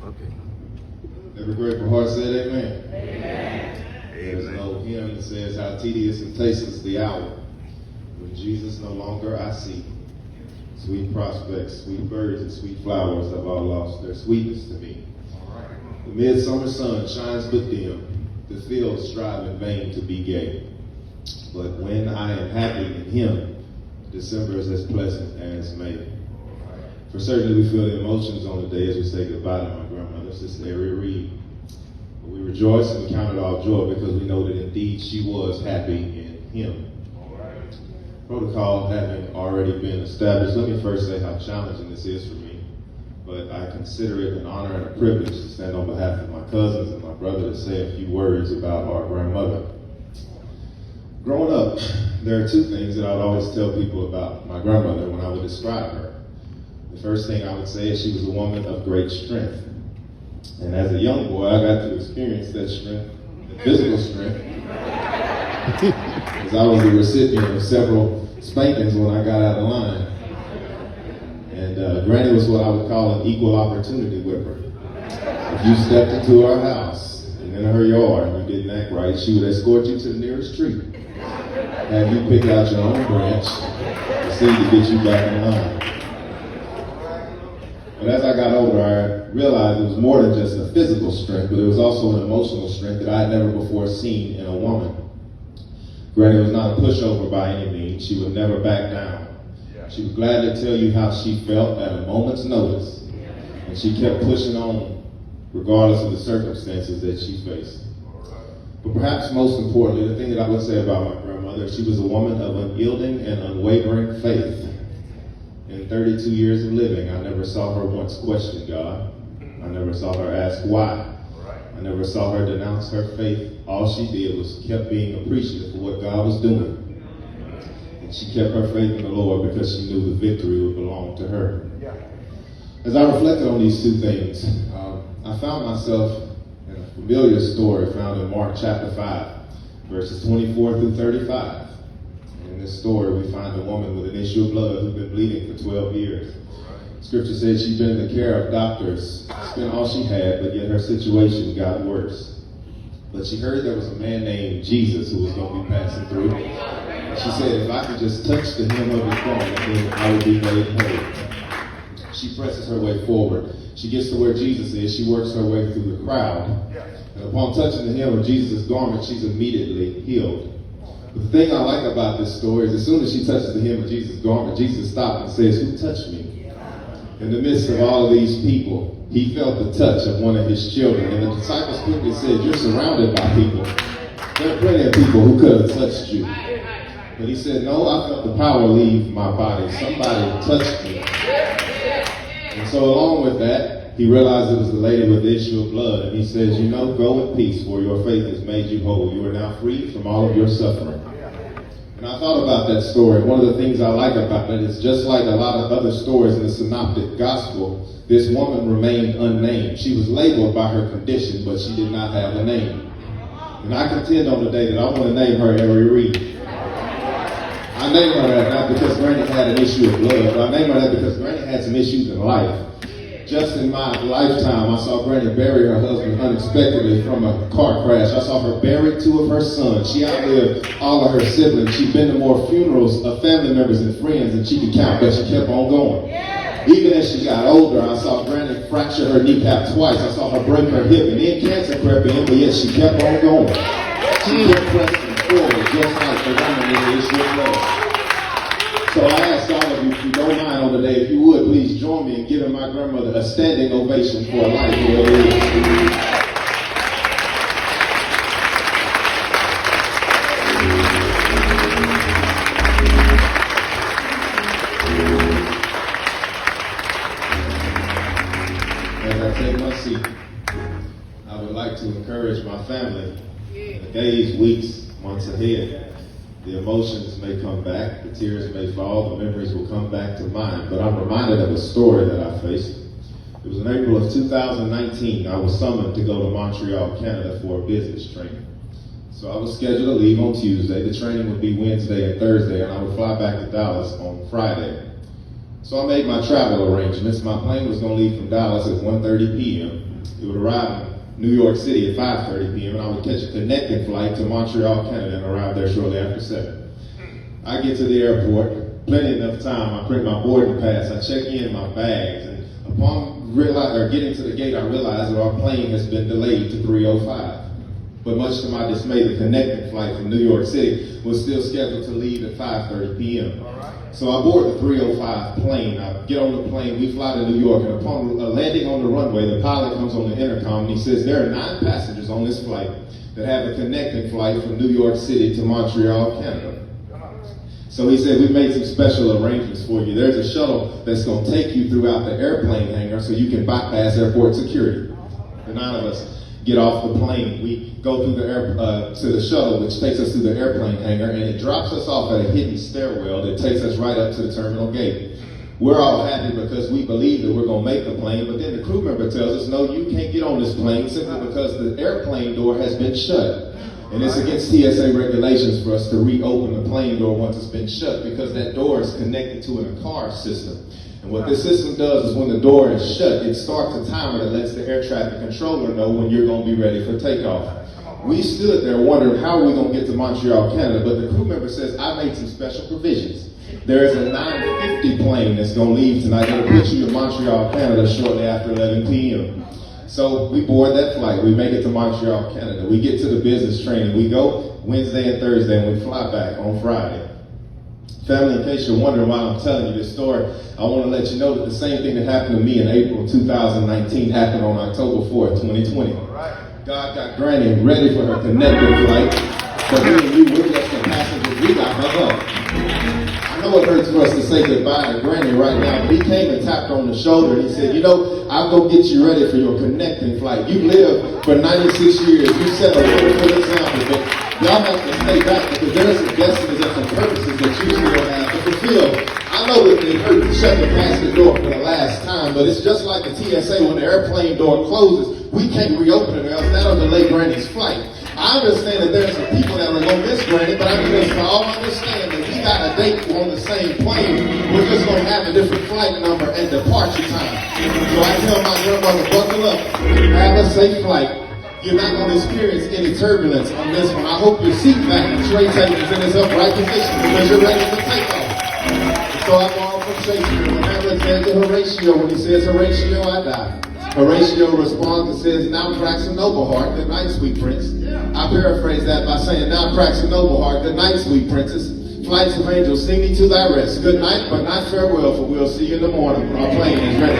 Okay. Every grateful heart said amen. Amen. There's an old hymn that says, how tedious and tasteless the hour when Jesus no longer I see. Sweet prospects, sweet birds, and sweet flowers have all lost their sweetness to me. The midsummer sun shines but dim. The fields strive in vain to be gay. But when I am happy in Him, December is as pleasant as May. For certainly we feel the emotions on the day as we say goodbye to my grandmother, Sister Earia. But we rejoice and we count it all joy because we know that indeed she was happy in Him. Protocol having already been established, let me first say how challenging this is for me. But I consider it an honor and a privilege to stand on behalf of my cousins and my brother to say a few words about our grandmother. Growing up, there are two things that I would always tell people about my grandmother when I would describe her. The first thing I would say is she was a woman of great strength. And as a young boy, I got to experience that strength, the physical strength, because I was the recipient of several spankings when I got out of line. And Granny was what I would call an equal opportunity whipper. If you stepped into her house and in her yard and you didn't act right, she would escort you to the nearest tree, have you pick out your own branch, and see to get you back in line. But as I got older, I realized it was more than just a physical strength, but it was also an emotional strength that I had never before seen in a woman. Granny was not a pushover by any means. She would never back down. She was glad to tell you how she felt at a moment's notice, and she kept pushing on regardless of the circumstances that she faced. But perhaps most importantly, the thing that I would say about my grandmother, she was a woman of unyielding and unwavering faith. In 32 years of living, I never saw her once question God. I never saw her ask why. I never saw her denounce her faith. All she did was kept being appreciative for what God was doing. And she kept her faith in the Lord because she knew the victory would belong to her. As I reflected on these two things, I found myself in a familiar story found in Mark chapter 5, verses 24 through 35. In this story, we find a woman with an issue of blood who'd been bleeding for 12 years. Scripture says she'd been in the care of doctors, spent all she had, but yet her situation got worse. But she heard there was a man named Jesus who was going to be passing through. And she said, if I could just touch the hem of his garment, then I would be made whole. She presses her way forward. She gets to where Jesus is. She works her way through the crowd. And upon touching the hem of Jesus' garment, she's immediately healed. But the thing I like about this story is as soon as she touches the hem of Jesus' garment, Jesus stopped and says, who touched me? In the midst of all of these people, he felt the touch of one of his children. And the disciples quickly said, you're surrounded by people. There are plenty of people who could have touched you. But he said, no, I felt the power leave my body. Somebody touched me. And so along with that, he realized it was the lady with the issue of blood. And he says, go in peace, for your faith has made you whole. You are now free from all of your suffering. And I thought about that story. One of the things I like about it is just like a lot of other stories in the Synoptic Gospel, this woman remained unnamed. She was labeled by her condition, but she did not have a name. And I contend on the day that I want to name her Earia. I named her that not because Granny had an issue of blood, but I named her that because Granny had some issues in life. Just in my lifetime, I saw Granny bury her husband unexpectedly from a car crash. I saw her bury two of her sons. She outlived all of her siblings. She'd been to more funerals of family members and friends than she could count, but she kept on going. Even as she got older, I saw Granny fracture her kneecap twice. I saw her break her hip, and then cancer crept in, but yet she kept on going. She kept pressing forward, just like the woman in the issue of blood. So I ask all of you, if you don't mind on the day, if you would, please join me in giving my grandmother a standing ovation for a life well lived. As I take my seat, I would like to encourage my family in the days, weeks, months ahead. The emotions may come back, the tears may fall, the memories will come back to mind, but I'm reminded of a story that I faced. It was in April of 2019. I was summoned to go to Montreal, Canada for a business training. So I was scheduled to leave on Tuesday. The training would be Wednesday and Thursday, and I would fly back to Dallas on Friday. So I made my travel arrangements. My plane was going to leave from Dallas at 1:30 p.m. It would arrive in New York City at 5:30 p.m. and I would catch a connecting flight to Montreal, Canada, and arrive there shortly after 7. I get to the airport, plenty enough time. I print my boarding pass. I check in my bags, and upon getting to the gate, I realized that our plane has been delayed to 3:05. But much to my dismay, the connecting flight from New York City was still scheduled to leave at 5:30 p.m. So I board the 3:05 plane. I get on the plane, we fly to New York, and upon landing on the runway, the pilot comes on the intercom and he says, there are 9 passengers on this flight that have a connecting flight from New York City to Montreal, Canada. So he said, we made some special arrangements for you. There's a shuttle that's going to take you throughout the airplane hangar so you can bypass airport security. The 9 of us get off the plane. We go through to the shuttle, which takes us through the airplane hangar, and it drops us off at a hidden stairwell that takes us right up to the terminal gate. We're all happy because we believe that we're going to make the plane, but then the crew member tells us, no, you can't get on this plane simply because the airplane door has been shut. And it's against TSA regulations for us to reopen the plane door once it's been shut because that door is connected to a car system. And what this system does is when the door is shut, it starts a timer that lets the air traffic controller know when you're going to be ready for takeoff. We stood there wondering how are we going to get to Montreal, Canada, but the crew member says, I made some special provisions. There is a 9:50 plane that's going to leave tonight that'll put you in Montreal, Canada shortly after 11 p.m. So we board that flight. We make it to Montreal, Canada. We get to the business training. We go Wednesday and Thursday, and we fly back on Friday. Family, in case you're wondering why I'm telling you this story, I want to let you know that the same thing that happened to me in April 2019 happened on October 4th, 2020. God got Granny ready for her connecting flight, but me and you, we're just the passengers. We got hung up. I know it hurts for us to say goodbye to Granny right now, but he came and tapped her on the shoulder and he said, you know, I'll go get you ready for your connecting flight. You lived for 96 years. You set a wonderful example, but y'all have to stay back because there are some destinies and some purposes that you still have to fulfill. I know that they hurt to shut the plastic door for the last time, but it's just like the TSA when the airplane door closes. We can't reopen it or else that'll delay Granny's flight. I understand that there's some people that are going to miss Granny, but I need us to all understand that we got a date on the same plane. We're just going to have a different flight number and departure time. So I tell my grandmother, buckle up, have a safe flight. You're not going to experience any turbulence on this one. I hope your seat back and tray table is in its upright position because you're ready for takeoff. So I borrow from Shakespeare when Hamlet says to Horatio, when he says, Horatio, I die. Horatio responds and says, now cracks a noble heart, good night, sweet prince. I paraphrase that by saying, now cracks a noble heart, good night, sweet princess. Flights of angels, sing me to thy rest. Good night, but not farewell, for we'll see you in the morning when our plane is ready.